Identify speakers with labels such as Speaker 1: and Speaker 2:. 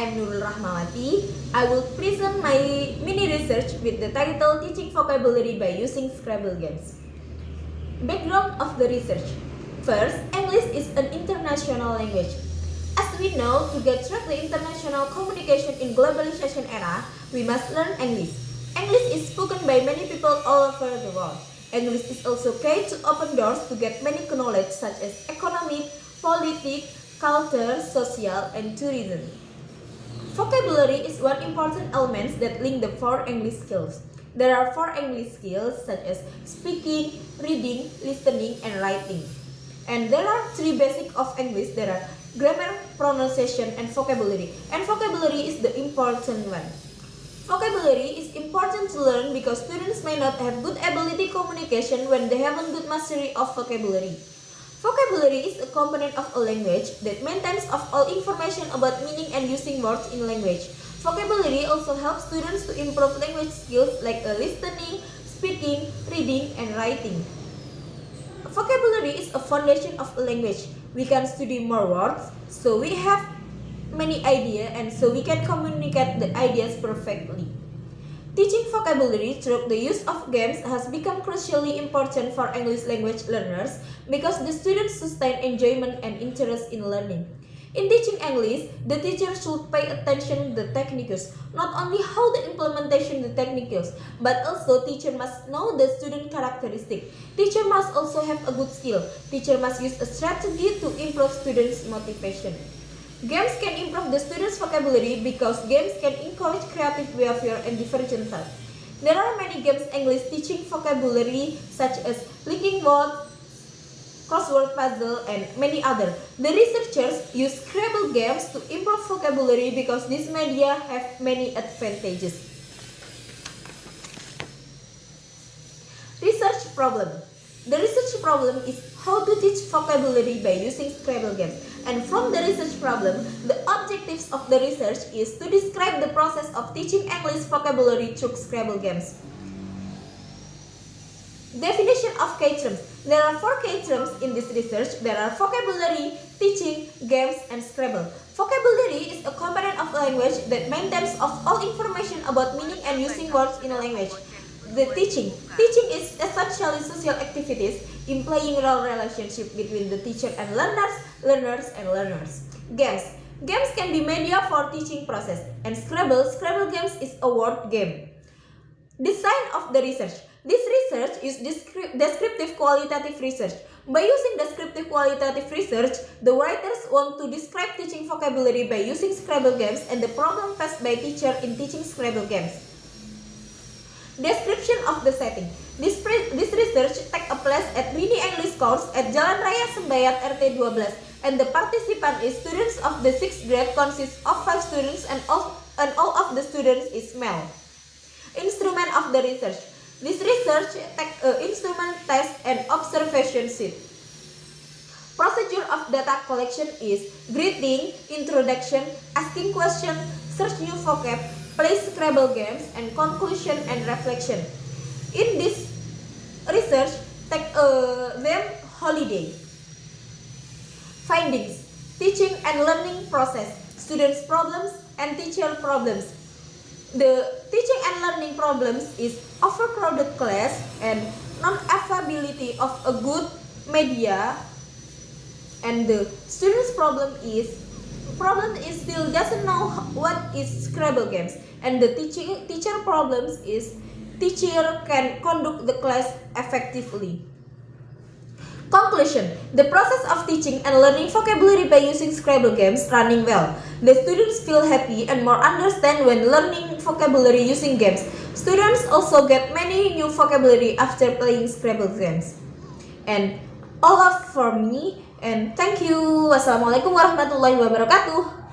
Speaker 1: I'm Nurul Rahmawati. I will present my mini research with the title Teaching Vocabulary by Using Scrabble Games. Background of the research. First, English is an international language. As we know, to get through the international communication in globalization era, we must learn English. English is spoken by many people all over the world. English is also key to open doors to get many knowledge such as economic, politics, culture, social, and tourism. Vocabulary is one important element that link the four English skills. There are four English skills such as speaking, reading, listening, and writing. And there are three basics of English. There are grammar, pronunciation, and vocabulary. And vocabulary is the important one. Vocabulary is important to learn because students may not have good ability communication when they haven't good mastery of vocabulary. Vocabulary is a component of a language that maintains of all information about meaning and using words in language. Vocabulary also helps students to improve language skills like listening, speaking, reading, and writing. Vocabulary is a foundation of a language. We can study more words, so we have many ideas and so we can communicate the ideas perfectly. Teaching vocabulary through the use of games has become crucially important for English language learners because the students sustain enjoyment and interest in learning. In teaching English, the teacher should pay attention to the techniques, not only how the implementation the techniques, but also teacher must know the student characteristic. Teacher must also have a good skill. Teacher must use a strategy to improve students' motivation. Games can improve the students' vocabulary because games can encourage creative behavior and different thoughts. There are many games English teaching vocabulary such as linking words, crossword puzzle, and many others. The researchers use Scrabble games to improve vocabulary because these media have many advantages. Research problem. The research problem is how to teach vocabulary by using Scrabble games. And from the research problem, the objectives of the research is to describe the process of teaching English vocabulary through Scrabble games. Definition of key terms. There are four key terms in this research. There are vocabulary, teaching, games, and Scrabble. Vocabulary is a component of a language that maintains of all information about meaning and using words in a language. The teaching. Teaching is essentially social activities implying real relationship between the teacher and learners and learners. Games. Games can be media for teaching process. And Scrabble games is a word game. Design of the research. This research is descriptive qualitative research. By using descriptive qualitative research, the writers want to describe teaching vocabulary by using Scrabble games and the problem faced by teacher in teaching Scrabble games. Description of the setting. This research take a place at mini English course at Jalan Raya Sembayat RT 12 and the participant is students of the 6th grade consists of 5 students and all of the students is male. Instrument of the research. This research take instrument test and observation sheet. Procedure of data collection is greeting, introduction, asking question, search new vocab, play Scrabble games, and conclusion and reflection. In this research, take them holiday. Findings: teaching and learning process, students' problems, and teacher problems. The teaching and learning problems is overcrowded class and non-availability of a good media. And the students' problem is still doesn't know what is Scrabble games, and the teacher problems is teacher can conduct the class effectively. Conclusion: the process of teaching and learning vocabulary by using Scrabble games running well. The students feel happy and more understand when learning vocabulary using games. Students also get many new vocabulary after playing Scrabble games. And all of for me. And thank you. Wassalamualaikum warahmatullahi wabarakatuh.